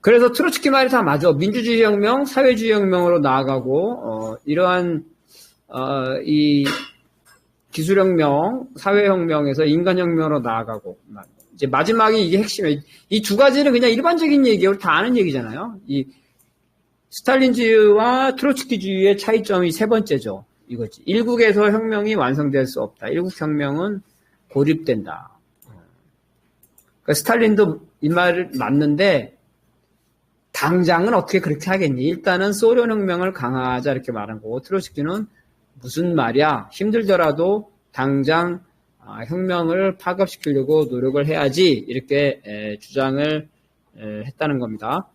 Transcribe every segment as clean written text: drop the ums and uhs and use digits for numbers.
그래서 트로츠키 말이 다 맞아. 민주주의 혁명, 사회주의 혁명으로 나아가고, 이러한, 이 기술혁명, 사회혁명에서 인간혁명으로 나아가고, 이제 마지막에 이게 핵심이에요. 이 두 가지는 그냥 일반적인 얘기예요. 다 아는 얘기잖아요. 이 스탈린주의와 트로츠키주의의 차이점이 세 번째죠. 이거지. 일국에서 혁명이 완성될 수 없다. 일국 혁명은 고립된다. 그러니까 스탈린도 이 말 맞는데 당장은 어떻게 그렇게 하겠니? 일단은 소련 혁명을 강화하자 이렇게 말한 거고 트로츠키는 무슨 말이야? 힘들더라도 당장 혁명을 파급시키려고 노력을 해야지 이렇게 주장을 했다는 겁니다.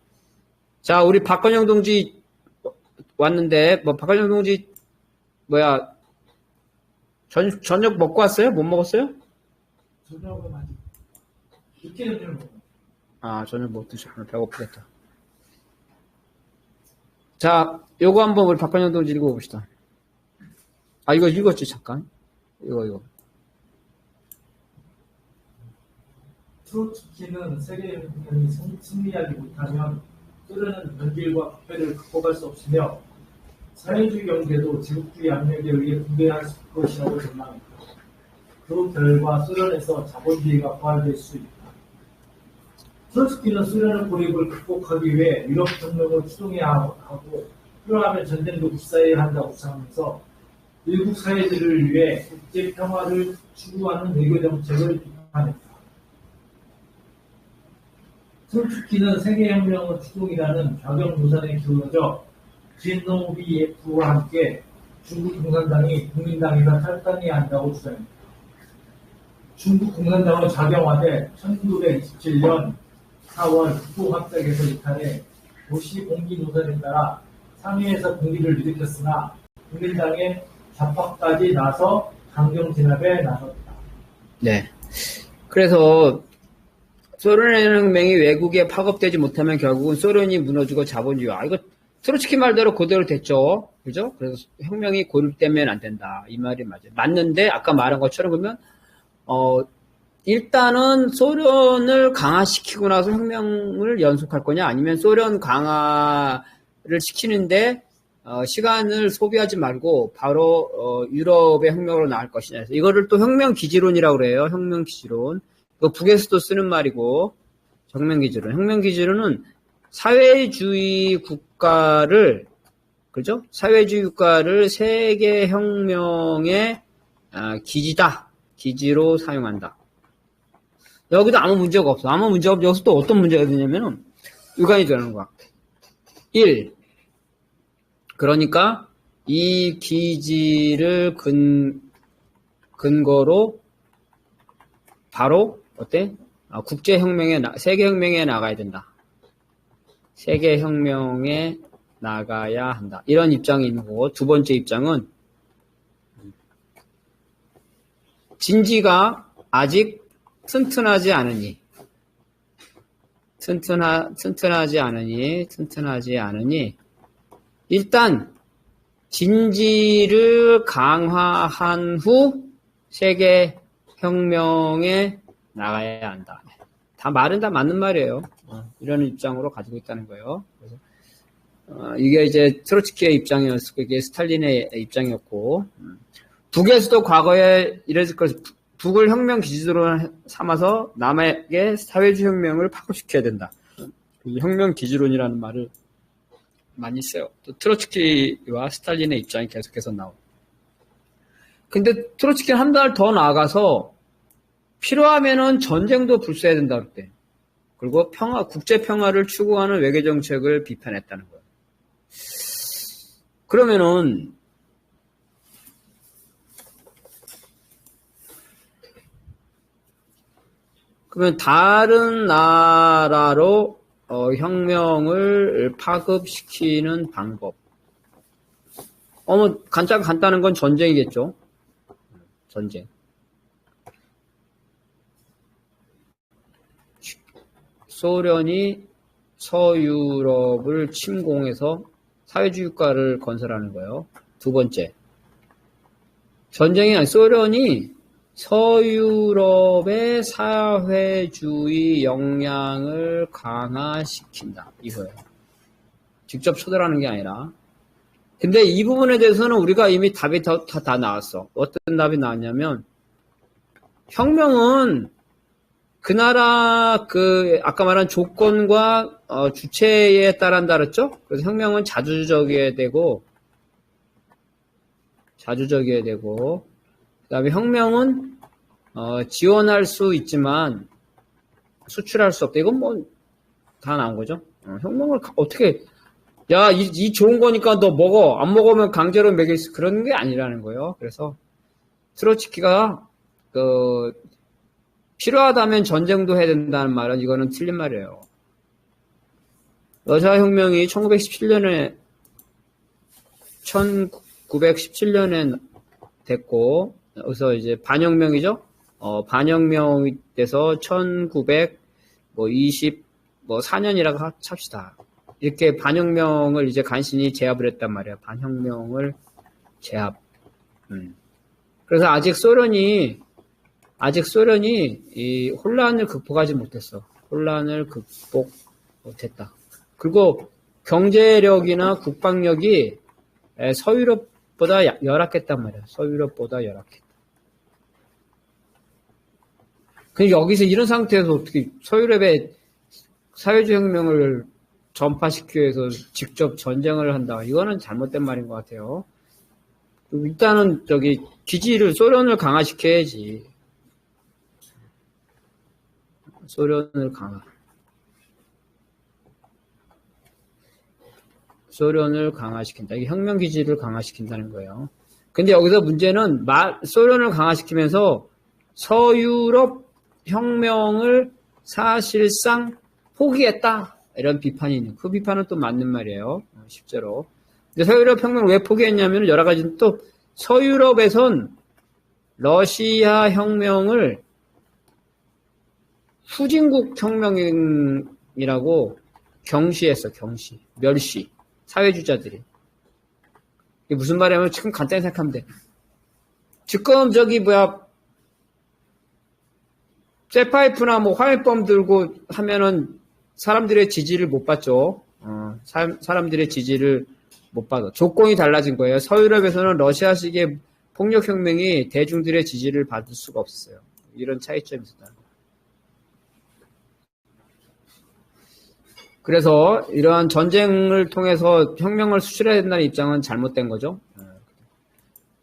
자, 우리 박건영 동지 왔는데 박건영 동지 저녁 먹고 왔어요? 못 먹었어요? 저녁은 아직 늦게는 먹어요. 저녁 못 드셨구나. 배고프겠다. 자, 요거 한번 우리 박건영 동지 읽어봅시다. 이거 읽었지, 잠깐. 이거. 트로츠키는 세계혁명이 승리하지 못하면 소련은 변질과 부패를 극복할 수 없으며 사회주의 경제도 제국주의 압력에 의해 붕괴할 것이라고 전망했다. 그 결과 소련에서 자본주의가 부활될 수 있다. 트로츠키는 소련의 고립을 극복하기 위해 유럽혁명을 추동해야 하고 필요하면 전쟁도 불사해야 한다고 주장하면서 일국 사회들을 위해 국제 평화를 추구하는 외교 정책을 비판했다. 트로츠키는 세계혁명의 추동이라는 좌경 노선에 기울어져 지앤노비예프와 함께 중국 공산당이 국민당에서 탈당해야 한다고 주장했다. 중국 공산당은 좌경화돼 1927년 4월 국토합작에서 이탈해 도시 공기 노선에 따라 상해에서 공기를 일으켰으나 국민당의 좌파까지 나서 강경 진압에 나섰다. 네. 그래서 소련 혁명이 외국에 파급되지 못하면 결국은 소련이 무너지고 자본주의. 이거 트로츠키 말대로 그대로 됐죠. 그죠? 그래서 혁명이 고립되면 안 된다. 이 말이 맞아요. 맞는데 아까 말한 것처럼 그러면 일단은 소련을 강화시키고 나서 혁명을 연속할 거냐 아니면 소련 강화를 시키는데 시간을 소비하지 말고 바로 유럽의 혁명으로 나갈 것이냐. 이거를 또 혁명 기지론이라고 그래요. 혁명 기지론. 이거 북에서도 쓰는 말이고 혁명 기지론. 혁명 기지론은 사회주의 국가를 그죠? 사회주의 국가를 세계 혁명의 기지다. 기지로 사용한다. 여기도 아무 문제가 없어. 아무 문제가 없어. 여기서 또 어떤 문제가 되냐면은 유관이 되는 거야. 1. 그러니까 이 기지를 근거로 바로 어때? 국제혁명에 세계혁명에 나가야 된다. 세계혁명에 나가야 한다. 이런 입장이 있는 거고 두 번째 입장은 진지가 아직 튼튼하지 않으니 일단 진지를 강화한 후 세계 혁명에 나가야 한다. 다 말은 다 맞는 말이에요. 이런 입장으로 가지고 있다는 거예요. 그래서 이게 이제 트로츠키의 입장이었고 이게 스탈린의 입장이었고 북에서도 과거에 이랬을 것을 북을 혁명 기지로 삼아서 남에게 사회주의 혁명을 파급시켜야 된다. 혁명 기지론이라는 말을 많이 써요. 또 트로츠키와 스탈린의 입장이 계속해서 나오고. 근데 트로츠키는 한 달 더 나아가서 필요하면은 전쟁도 불사해야 된다 그때. 그리고 국제 평화를 추구하는 외교 정책을 비판했다는 거예요. 그러면은 다른 나라로 혁명을 파급시키는 방법. 가장 간단한 건 전쟁이겠죠. 전쟁. 소련이 서유럽을 침공해서 사회주의 국가를 건설하는 거예요. 두 번째. 전쟁이 아니라 소련이 서유럽의 사회주의 역량을 강화시킨다. 이거예요. 직접 초대하는 게 아니라. 근데 이 부분에 대해서는 우리가 이미 답이 다 나왔어. 어떤 답이 나왔냐면, 혁명은 그 나라, 아까 말한 조건과, 주체에 따른다 그랬죠? 그래서 혁명은 자주적이어야 되고, 그 다음에 혁명은, 지원할 수 있지만, 수출할 수 없다. 이건 뭐, 다 나온 거죠? 혁명을 어떻게, 야, 이 좋은 거니까 너 먹어. 안 먹으면 강제로 먹일 수, 그런 게 아니라는 거예요. 그래서, 트로츠키가, 필요하다면 전쟁도 해야 된다는 말은 이거는 틀린 말이에요. 러시아 혁명이 1917년에 됐고, 그래서 이제 반혁명이죠? 반혁명이 돼서 1924년이라고 찹시다. 이렇게 반혁명을 이제 간신히 제압을 했단 말이에요. 반혁명을 제압. 그래서 아직 소련이 이 혼란을 극복하지 못했어. 혼란을 극복 못했다. 그리고 경제력이나 국방력이 서유럽보다 열악했단 말이야. 서유럽보다 열악했다. 근데 여기서 이런 상태에서 어떻게 서유럽의 사회주의 혁명을 전파시키기 위해서 직접 전쟁을 한다. 이거는 잘못된 말인 것 같아요. 일단은 기지를 소련을 강화시켜야지. 소련을 강화시킨다. 이게 혁명 기지를 강화시킨다는 거예요. 근데 여기서 문제는 소련을 강화시키면서 서유럽 혁명을 사실상 포기했다. 이런 비판이 있는. 그 비판은 또 맞는 말이에요. 실제로. 근데 서유럽 혁명을 왜 포기했냐면 여러 가지 또 서유럽에선 러시아 혁명을 후진국 혁명이라고 경시했어. 멸시. 사회주의자들이. 이게 무슨 말이냐면 지금 간단히 생각하면 돼. 지금 쇠파이프나 화염bomb 들고 하면은 사람들의 지지를 못 받죠. 사람들의 지지를 못 받아. 조건이 달라진 거예요. 서유럽에서는 러시아식의 폭력혁명이 대중들의 지지를 받을 수가 없어요. 이런 차이점이 있다. 그래서 이러한 전쟁을 통해서 혁명을 수출해야 된다는 입장은 잘못된 거죠.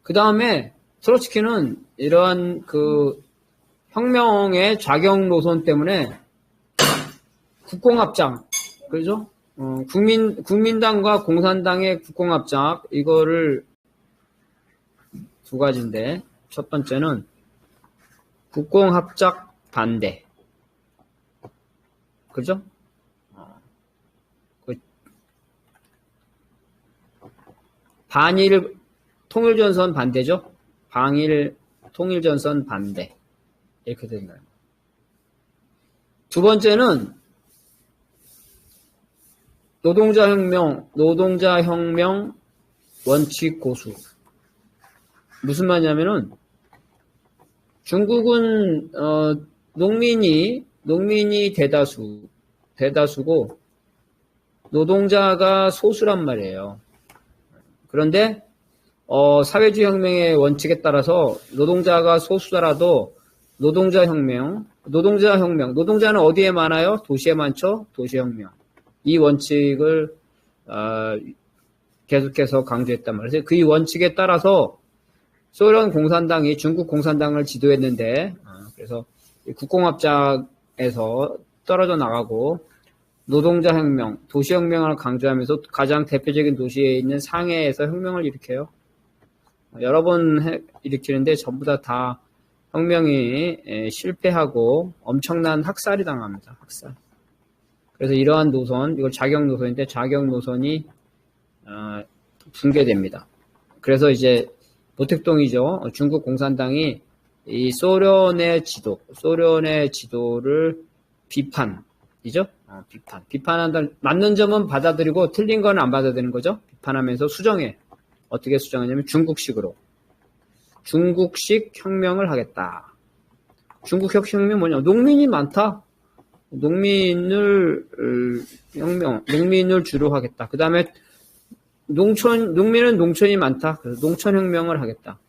그 다음에 트로츠키는 이러한 혁명의 좌경 노선 때문에 국공합작, 그죠? 국민당과 공산당의 국공합작, 이거를 두 가지인데, 첫 번째는 국공합작 반대. 그죠? 반일 통일전선 반대죠? 반일 통일전선 반대. 이렇게 된다. 두 번째는 노동자혁명 원칙 고수. 무슨 말이냐면은 중국은 농민이 대다수고 노동자가 소수란 말이에요. 그런데 사회주의 혁명의 원칙에 따라서 노동자가 소수더라도 노동자는 어디에 많아요? 도시에 많죠? 도시혁명. 이 원칙을 계속해서 강조했단 말이에요. 그래서 그 원칙에 따라서 소련 공산당이 중국 공산당을 지도했는데 그래서 국공합작에서 떨어져 나가고 노동자혁명, 도시혁명을 강조하면서 가장 대표적인 도시에 있는 상해에서 혁명을 일으켜요. 여러 번 일으키는데 전부 다 혁명이 실패하고 엄청난 학살이 당합니다. 학살. 그래서 이러한 노선, 이걸 자경 노선인데 자경 노선이 붕괴됩니다. 그래서 이제 모택동이죠. 중국 공산당이 이 소련의 지도를 비판이죠. 비판한다. 맞는 점은 받아들이고 틀린 건 안 받아들이는 거죠. 비판하면서 수정해. 어떻게 수정하냐면 중국식으로. 중국식 혁명을 하겠다. 중국식 혁명 뭐냐? 농민이 많다. 농민을 주로 하겠다. 그 다음에 농민은 농촌이 많다. 그래서 농촌혁명을 하겠다.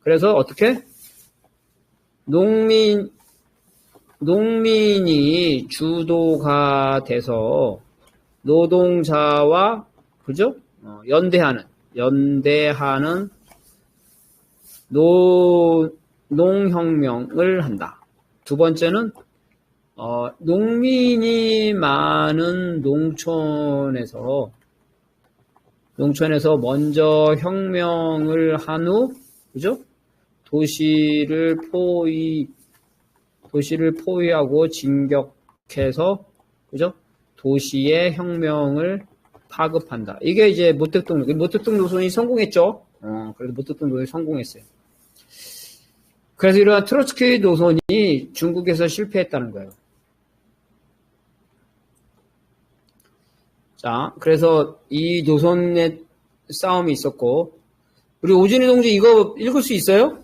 그래서 어떻게? 농민이 주도가 돼서 노동자와, 그죠? 연대하는 농혁명을 한다. 두 번째는, 농민이 많은 농촌에서 먼저 혁명을 한 후, 그죠? 도시를 포위하고 진격해서, 그죠? 도시의 혁명을 파급한다. 이게 이제 모택동 노선이 성공했죠? 그래서 모택동 노선이 성공했어요. 그래서 이러한 트로츠키 노선이 중국에서 실패했다는 거예요. 자, 그래서 이 노선의 싸움이 있었고, 우리 오진희 동지 이거 읽을 수 있어요?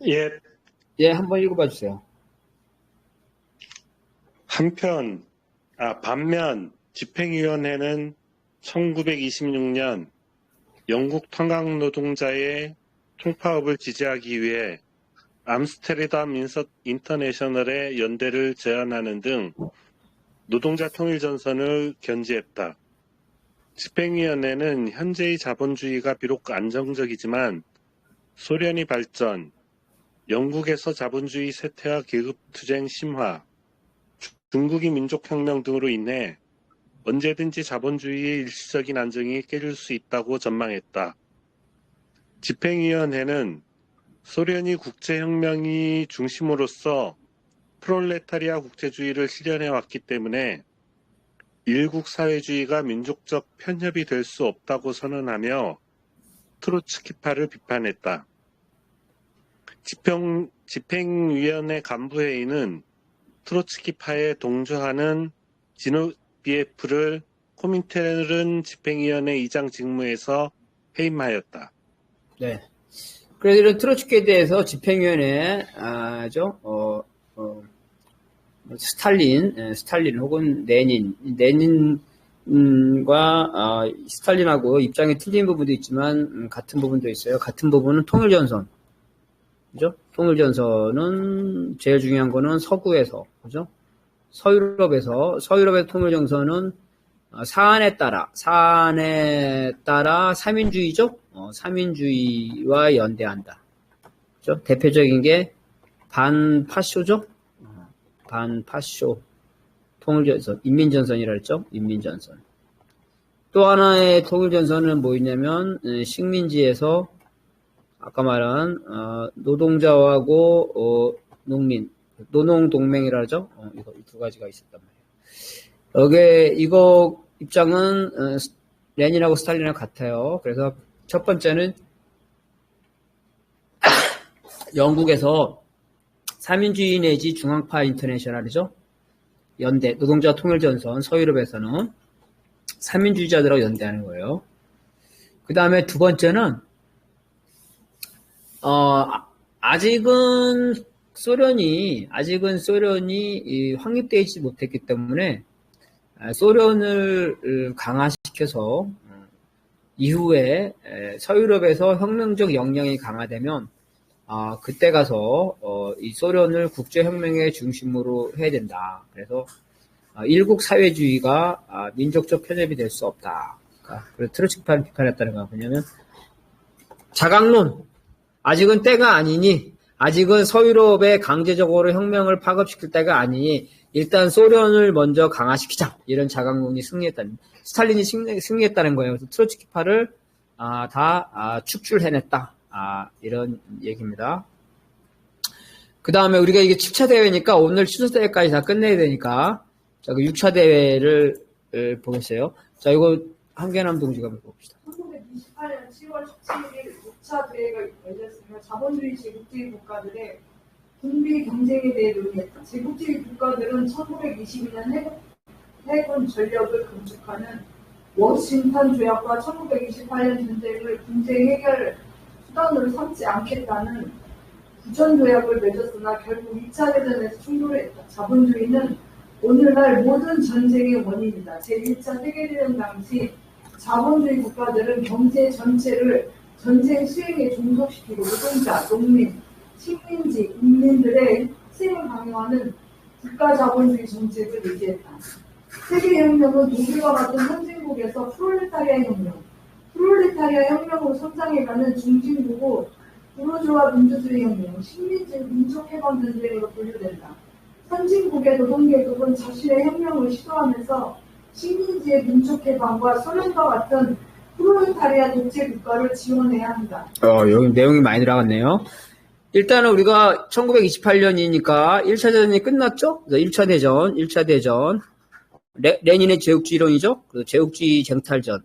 예. 예, 한번 읽어봐 주세요. 반면 집행위원회는 1926년 영국 탄광 노동자의 총파업을 지지하기 위해 암스테르담 인터내셔널의 연대를 제안하는 등 노동자 통일전선을 견지했다. 집행위원회는 현재의 자본주의가 비록 안정적이지만 소련이 발전, 영국에서 자본주의 쇠퇴와 계급투쟁 심화, 중국이 민족혁명 등으로 인해 언제든지 자본주의의 일시적인 안정이 깨질 수 있다고 전망했다. 집행위원회는 소련이 국제혁명이 중심으로서 프롤레타리아 국제주의를 실현해왔기 때문에 일국 사회주의가 민족적 편협이 될 수 없다고 선언하며 트로츠키파를 비판했다. 집행위원회 간부회의는 트로츠키파에 동조하는 지노비에프를 코민테른 집행위원회 의장 직무에서 해임하였다. 네. 그래서 이런 트로츠키에 대해서 집행위원회, 스탈린 혹은 레닌과 스탈린하고 입장이 틀린 부분도 있지만 같은 부분도 있어요. 같은 부분은 통일전선. 그죠? 통일전선은 제일 중요한 거는 서구에서, 그죠? 서유럽의 통일전선은 사안에 따라 삼인주의죠? 삼인주의와 연대한다. 그죠? 대표적인 게 반파쇼죠? 반파쇼 통일전선, 인민전선이라 했죠? 인민전선. 또 하나의 통일전선은 뭐 있냐면 식민지에서 아까 말한 노동자하고 농민, 노농동맹이라 하죠? 이거 두 가지가 있었단 말이에요. 이거 입장은 레닌하고 스탈린하고 같아요. 그래서 첫 번째는 영국에서 삼인주의 내지 중앙파 인터내셔널이죠. 연대, 노동자 통일전선, 서유럽에서는 삼인주의자들하고 연대하는 거예요. 그 다음에 두 번째는 아직은 소련이 확립되지 못했기 때문에 소련을 강화시켜서 이후에 서유럽에서 혁명적 역량이 강화되면 그때 가서 이 소련을 국제혁명의 중심으로 해야 된다. 그래서 일국 사회주의가 민족적 편협이 될 수 없다. 그래서 트로츠키파를 비판했다는 거 뭐냐면 자강론. 아직은 때가 아니니, 아직은 서유럽에 강제적으로 혁명을 파급시킬 때가 아니니 일단 소련을 먼저 강화시키자. 이런 자강론이 스탈린이 승리했다는 거예요. 그래서 트로츠키파를 다 축출해냈다. 이런 얘기입니다. 그 다음에 우리가 이게 7차 대회니까 오늘 취소 대회까지 다 끝내야 되니까 자, 그 6차 대회를 보겠어요. 자, 이거 한계남 동지가 봅시다. 1928년 10월 17일 6차 대회가 열렸으며 자본주의 제국주의 국가들의 군비 경쟁에 대해 논의했다. 제국주의 국가들은 1922년 해군 전력을 감축하는 워싱턴 조약과 1928년 전쟁을 분쟁 해결 수단으로 삼지 않겠다는 구전조약을 맺었으나 결국 2차 대전에서 충돌했다. 자본주의는 오늘날 모든 전쟁의 원인이다. 제1차 세계대전 당시 자본주의 국가들은 경제 전체를 전쟁 수행에 종속시키고 노동자, 농민, 식민지, 인민들의 희생을 강요하는 국가자본주의 정책을 유지했다. 세계혁명은 독일과 같은 선진국에서 프롤레타리아 혁명으로 성장해가는 중진국으로 부르주아 민주주의 혁명, 식민지 민족해방 전쟁으로 분류된다. 선진국의 노동계급은 자신의 혁명을 시도하면서 식민지의 민족해방과 소련과 같은 프롤레타리아 독재 국가를 지원해야 한다. 여기 내용이 많이 들어갔네요. 일단은 우리가 1928년이니까 1차 대전이 끝났죠? 1차 대전. 레닌의 제국주의론이죠? 그 제국주의 쟁탈전.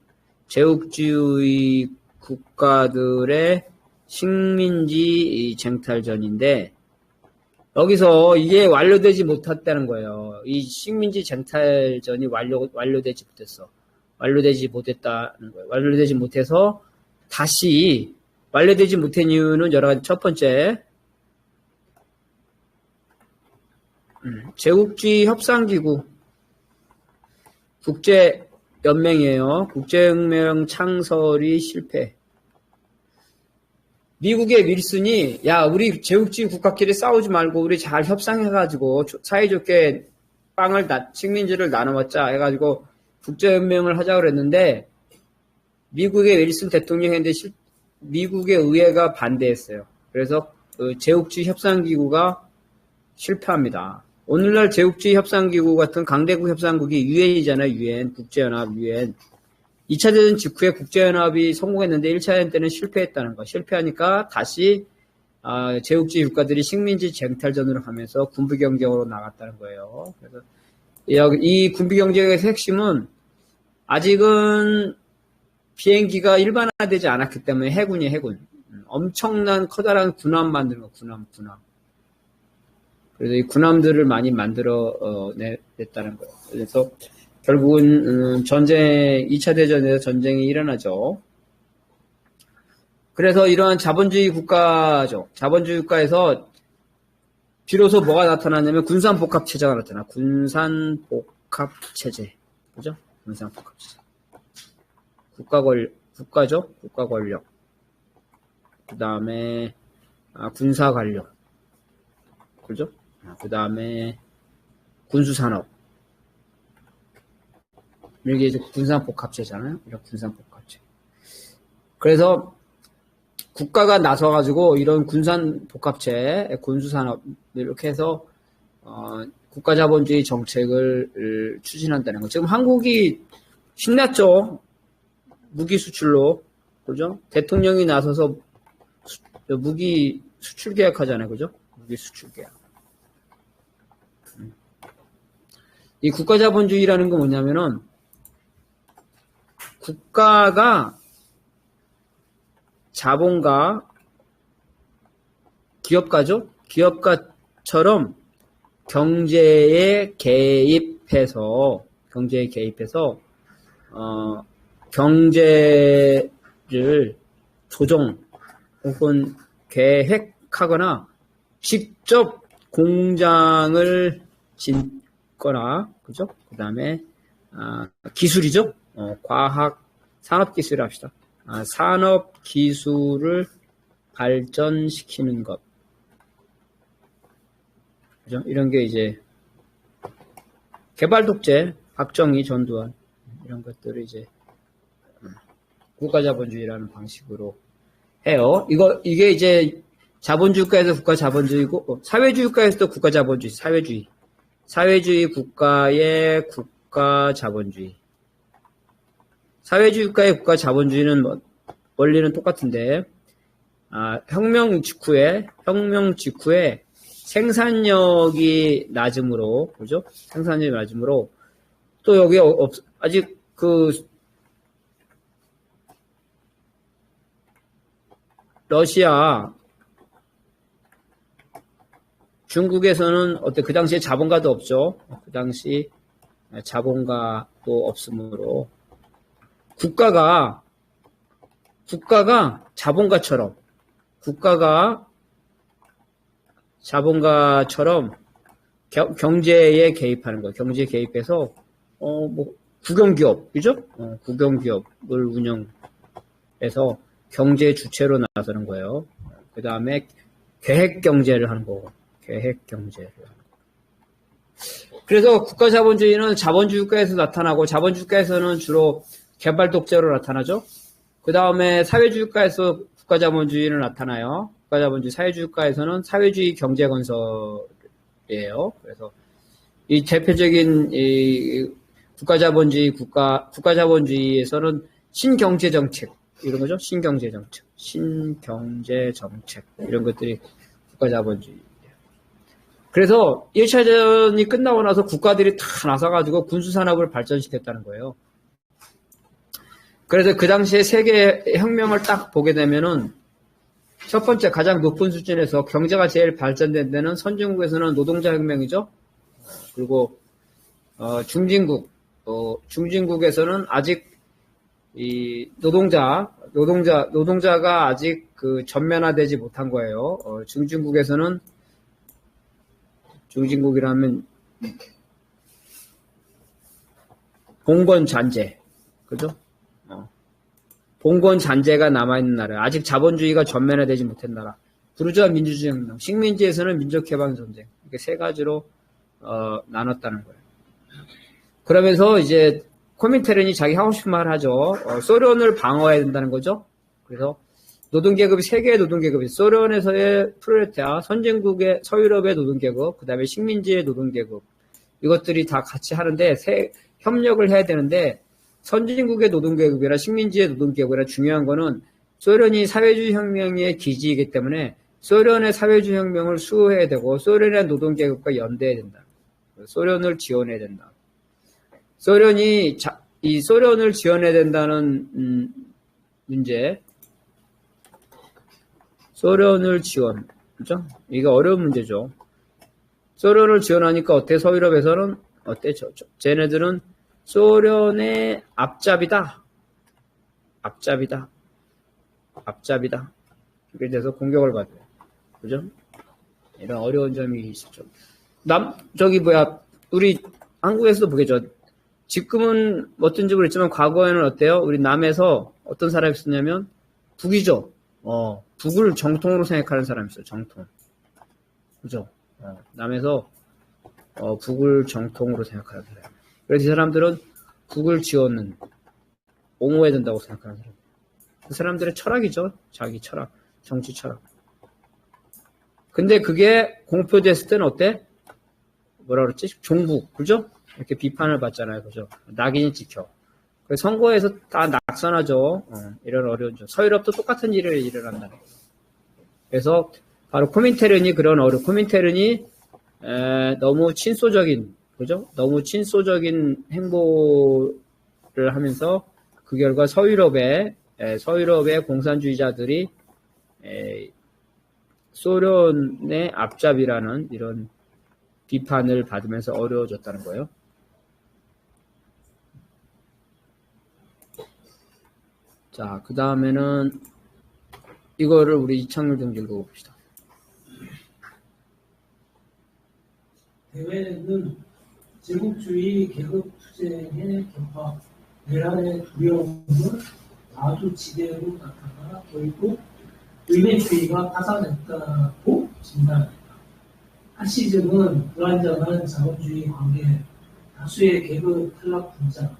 제국주의 국가들의 식민지 쟁탈전인데, 여기서 이게 완료되지 못했다는 거예요. 이 식민지 쟁탈전이 완료되지 못했어. 완료되지 못했다는 거예요. 완료되지 못해서 다시 완료되지 못한 이유는 여러 가지. 첫 번째, 제국주의 협상기구 국제연맹이에요. 국제연맹 창설이 실패. 미국의 윌슨이 우리 제국주의 국가끼리 싸우지 말고 우리 잘 협상해가지고 사이좋게 식민지를 나눠먹자 해가지고 국제연맹을 하자고 그랬는데, 미국의 윌슨 대통령이 했는데 미국의 의회가 반대했어요. 그래서 그 제국주의 협상기구가 실패합니다. 오늘날 제국주의 협상기구 같은 강대국 협상국이 유엔이잖아요. 유엔, 국제연합, 유엔. 2차 대전 직후에 국제연합이 성공했는데 1차 대전 때는 실패했다는 거. 실패하니까 다시 제국주의 국가들이 식민지 쟁탈전으로 하면서 군부경쟁으로 나갔다는 거예요. 그래서 이 군부경쟁의 핵심은 아직은 비행기가 일반화되지 않았기 때문에 해군. 엄청난 커다란 군함 만드는 거, 군함. 그래서 이 군함들을 많이 만들어 냈다는 거예요. 그래서 결국은 2차 대전에서 전쟁이 일어나죠. 그래서 이러한 자본주의 국가죠. 자본주의 국가에서 비로소 뭐가 나타나냐면 군산복합체제가 나타나. 군산복합체제. 그죠? 군산복합체제. 국가죠? 국가 권력. 그 다음에, 군사 권력. 그죠? 그 다음에, 군수산업. 이게 이제 군산복합체잖아요? 이런 군산복합체. 그래서, 국가가 나서가지고 이런 군산복합체, 군수산업, 이렇게 해서, 국가자본주의 정책을 추진한다는 거. 지금 한국이 신났죠? 무기 수출로. 그죠? 대통령이 나서서 무기 수출 계약하잖아요. 그죠? 무기 수출 계약. 이 국가자본주의라는 건 뭐냐면은, 국가가 자본가, 기업가죠? 기업가처럼 경제에 개입해서, 경제를 조정 혹은 계획하거나 직접 공장을 짓거나, 그죠? 그 다음에, 기술이죠? 과학, 산업기술을 합시다. 산업기술을 발전시키는 것. 그죠? 이런 게 이제, 개발독재, 박정희, 전두환, 이런 것들을 이제, 국가자본주의라는 방식으로 해요. 이게 이제, 자본주의국가에서 국가자본주의고, 사회주의국가에서도 국가자본주의, 사회주의 국가의 국가자본주의. 사회주의 국가의 국가자본주의는 원리는 똑같은데, 혁명 직후에 생산력이 낮음으로, 그죠? 생산력이 낮음으로, 또 여기 아직 러시아, 중국에서는 그 당시에 자본가도 없죠. 그 당시 자본가도 없으므로 국가가 자본가처럼 국가가 자본가처럼 경제에 개입하는 거예요. 경제에 개입해서 국영기업, 그죠? 국영기업을 운영해서 경제 주체로 나서는 거예요. 그 다음에 계획경제를 하는 거고, 계획경제를 하는 거고. 그래서 국가자본주의는 자본주의 국가에서 나타나고, 자본주의 국가에서는 주로 개발 독재로 나타나죠. 그 다음에 사회주의 국가에서 국가자본주의는 나타나요. 국가자본주의, 사회주의 국가에서는 사회주의 경제건설이에요. 그래서 이 대표적인 이 국가자본주의에서는 신경제정책, 이런 거죠. 신경제정책, 이런 것들이 국가자본주의예요. 그래서 1차 대전이 끝나고 나서 국가들이 다 나서가지고 군수산업을 발전시켰다는 거예요. 그래서 그 당시에 세계 혁명을 딱 보게 되면은 첫 번째 가장 높은 수준에서 경제가 제일 발전된 데는 선진국에서는 노동자 혁명이죠. 그리고 중진국에서는 아직 이 노동자가 아직 그 전면화되지 못한 거예요. 중진국이라면 봉건 잔재, 그죠? 봉건 잔재가 남아있는 나라, 아직 자본주의가 전면화되지 못한 나라, 부르주아 민주주의 혁명, 식민지에서는 민족해방전쟁, 이렇게 세 가지로 나눴다는 거예요. 그러면서 이제 코민테른이 자기 하고 싶은 말을 하죠. 소련을 방어해야 된다는 거죠. 그래서 노동계급이 세 개의 노동계급이 소련에서의 프롤레타리아, 선진국의 서유럽의 노동계급, 그 다음에 식민지의 노동계급, 이것들이 다 같이 하는데 협력을 해야 되는데 선진국의 노동계급이나 식민지의 노동계급이나 중요한 거는 소련이 사회주의 혁명의 기지이기 때문에 소련의 사회주의 혁명을 수호해야 되고 소련의 노동계급과 연대해야 된다. 소련을 지원해야 된다. 소련을 지원해야 된다는 문제, 소련을 지원, 그죠? 이게 어려운 문제죠. 소련을 지원하니까 어때? 서유럽에서는 어때? 쟤네들은 소련의 앞잡이다. 이렇게 돼서 공격을 받아요. 그죠? 이런 어려운 점이 있었죠. 우리 한국에서도 보겠죠. 지금은 어떤지 모르겠지만 과거에는 어때요? 우리 남에서 어떤 사람이 있었냐면 북이죠. 북을 정통으로 생각하는 사람이 있어요. 정통. 그죠? 남에서 북을 정통으로 생각하는 사람. 그래서 이 사람들은 북을 지원은 옹호해야 된다고 생각하는 사람. 그 사람들의 철학이죠. 자기 철학, 정치 철학. 근데 그게 공표됐을 때는 어때? 뭐라 그랬지? 종북, 그죠? 이렇게 비판을 받잖아요. 그죠? 낙인이 찍혀. 선거에서 다 낙선하죠. 이런 어려운 점. 서유럽도 똑같은 일을 일어난다는 거예요. 그래서 바로 코민테른이 너무 친소적인, 그죠? 너무 친소적인 행보를 하면서 그 결과 서유럽의 공산주의자들이 소련의 앞잡이라는 이런 비판을 받으면서 어려워졌다는 거예요. 자, 그 다음에는 이거를 우리 이창률 좀 읽어봅시다. 대회는 제국주의 계급 투쟁의 격파, 내란의 두려움을 아주 지대로 나타나 결국 의례주의가 파산했다고 진단했다. 파시즘은 불안정한 자본주의 관계, 다수의 계급 탈락 분자,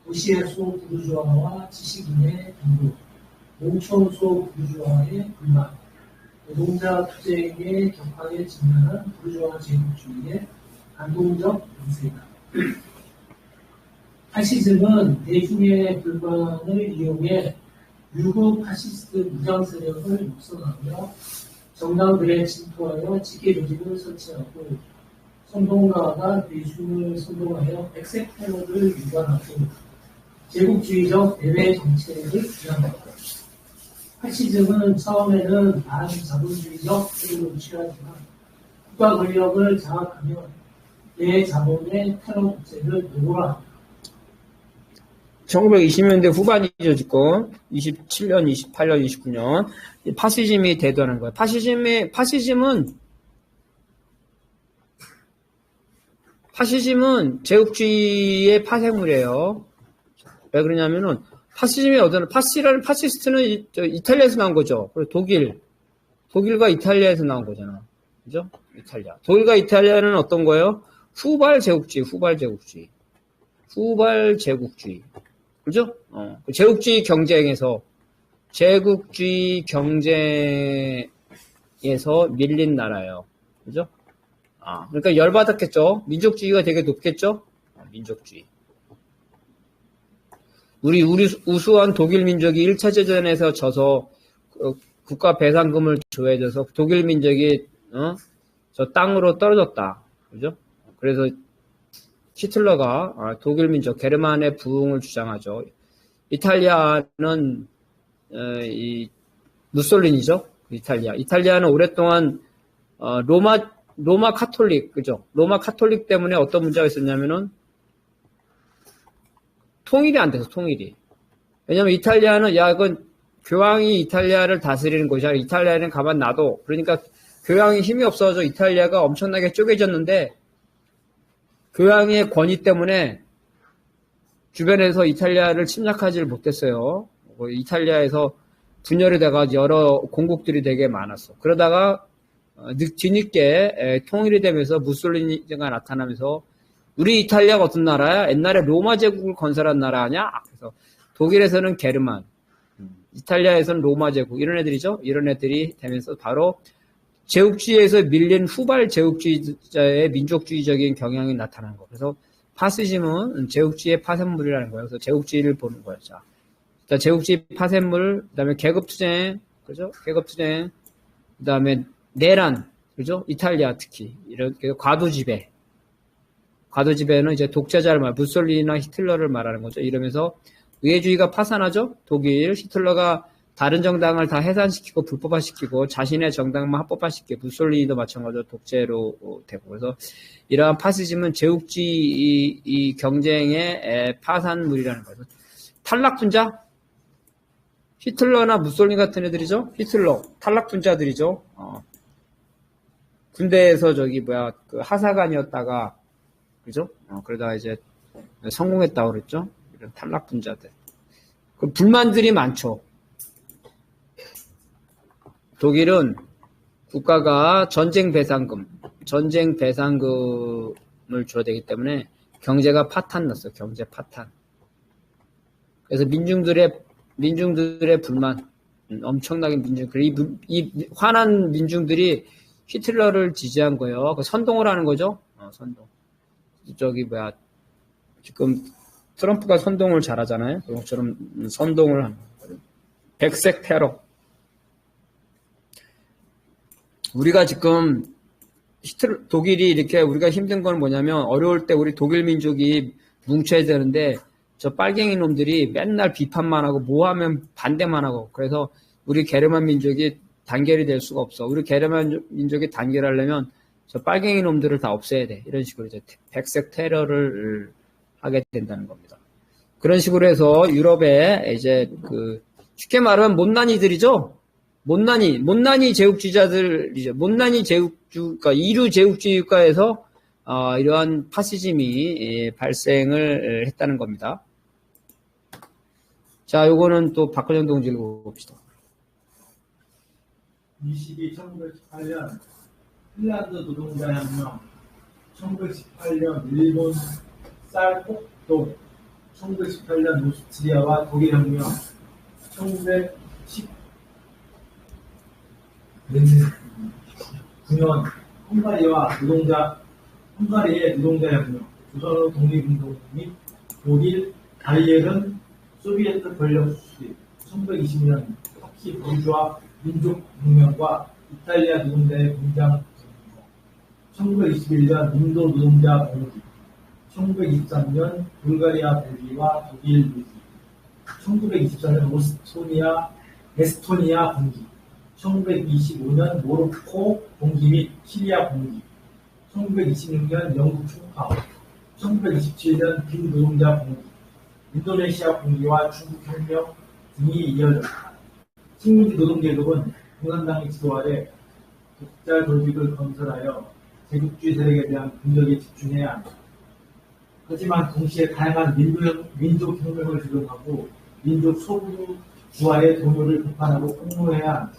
도시의 소부르주아와 지식인의 등록, 농촌 소부르주아의 불만, 노동자 투쟁의 격하게 직면한 부르주아 제국주의의 반동적 연쇄다. 파시즘은 대중의 불만을 이용해 유구 파시스트 무장 세력을 육성하며 정당들에 침투하여 직계 조직을 설치하고 선동가가 대중을 선동하여 백색 테러를 유발하고 제국주의적 대외 정책을 비난했다. 파시즘은 처음에는 반자본주의적 태도를 취하지만 국가 권력을 장악하며 대자본의 테러 국제를 노골화합니다. 1920년대 후반이죠, 지금. 27년, 28년, 29년. 파시즘이 대두하는 거예요. 파시즘은 제국주의의 파생물이에요. 왜 그러냐면은, 파시스트는 이탈리아에서 나온 거죠. 그리고 독일과 이탈리아에서 나온 거잖아. 그죠? 이탈리아. 독일과 이탈리아는 어떤 거예요? 후발 제국주의. 그죠? 제국주의 경쟁에서 밀린 나라예요. 그죠? 그러니까 열받았겠죠? 민족주의가 되게 높겠죠? 민족주의. 우리 우수한 독일 민족이 1차 대전에서 져서 국가 배상금을 줘야돼서 독일 민족이 저 땅으로 떨어졌다. 그죠? 그래서 히틀러가 독일 민족 게르만의 부흥을 주장하죠. 이탈리아는 이 무솔리니죠. 이탈리아는 오랫동안 로마 카톨릭, 그죠? 로마 카톨릭 때문에 어떤 문제가 있었냐면은 통일이 안 돼서 통일이. 왜냐면 이탈리아는 이건 교황이 이탈리아를 다스리는 곳이야. 이탈리아는 가만 놔둬. 그러니까 교황이 힘이 없어서 이탈리아가 엄청나게 쪼개졌는데 교황의 권위 때문에 주변에서 이탈리아를 침략하지를 못했어요. 이탈리아에서 분열이 돼가 여러 공국들이 되게 많았어. 그러다가 뒤늦게 통일이 되면서 무솔리니가 나타나면서 우리 이탈리아가 어떤 나라야? 옛날에 로마 제국을 건설한 나라 아니야? 그래서 독일에서는 게르만, 이탈리아에서는 로마 제국 이런 애들이죠. 이런 애들이 되면서 바로 제국주의에서 밀린 후발 제국주의자의 민족주의적인 경향이 나타난 거. 그래서 파시즘은 제국주의의 파생물이라는 거예요. 그래서 제국주의를 보는 거예요. 자, 제국주의 파생물, 그다음에 계급투쟁, 그죠? 계급투쟁, 그다음에 내란, 그죠? 이탈리아 특히 이렇게 과도지배는 이제 독재자를 무솔리니나 히틀러를 말하는 거죠. 이러면서 의회주의가 파산하죠. 독일 히틀러가 다른 정당을 다 해산시키고 불법화시키고 자신의 정당만 합법화시키고 무솔리니도 마찬가지로 독재로 되고 그래서 이러한 파시즘은 제국주의 이 경쟁의 파산물이라는 거죠. 탈락분자 히틀러나 무솔리니 같은 애들이죠. 히틀러 탈락분자들이죠. 군대에서 그 하사관이었다가 그죠? 그러다가 이제 성공했다고 그랬죠. 이런 탈락분자들. 그 불만들이 많죠. 독일은 국가가 전쟁 배상금을 줘야 되기 때문에 경제가 파탄 났어요. 경제 파탄. 그래서 민중들의 불만, 엄청나게 이 화난 민중들이 히틀러를 지지한 거예요. 선동을 하는 거죠. 선동. 지금 트럼프가 선동을 잘하잖아요. 그런 것처럼 선동을 하는 거예요. 백색 테러. 우리가 지금 독일이 이렇게 우리가 힘든 건 뭐냐면 어려울 때 우리 독일 민족이 뭉쳐야 되는데 저 빨갱이 놈들이 맨날 비판만 하고 뭐 하면 반대만 하고 그래서 우리 게르만 민족이 단결이 될 수가 없어. 우리 게르만 민족이 단결하려면 저 빨갱이 놈들을 다 없애야 돼. 이런 식으로 이제 백색 테러를 하게 된다는 겁니다. 그런 식으로 해서 유럽에 이제 쉽게 말하면 못난이들이죠. 못난이 제국주의자들이죠. 그러니까 이류 제국주의 국가에서 이러한 파시즘이 발생을 했다는 겁니다. 자, 요거는 또 박근영 동지를 봅시다. 1918년 핀란드 노동자혁명, 1918년 일본 쌀폭동, 1918년 오스트리아와 독일혁명, 1919년 헝가리의 노동자혁명, 조선의 독립운동 및 독일 바이에른 소비에트 권력 수립, 1920년 터키 бур주아 민족혁명과 이탈리아 노동자의 공장 정부, 1921년 인도 노동자 봉기, 1923년 불가리아 봉기와 독일 봉기, 1924년 에스토니아 봉기, 1925년 모로코 봉기 및 시리아 봉기, 1926년 영국 총파, 1927년 빈 노동자 봉기, 인도네시아 봉기와 중국 혁명 등이 이어졌다. 식민지 노동계급은 공산당의 지도 아래 독자 조직을 건설하여 제국주의 세력에 대한 공격에 집중해야 한다. 하지만 동시에 다양한 민족혁명을 주동하고 민족 소수 부하의 동요를 비판하고 폭로해야 한다.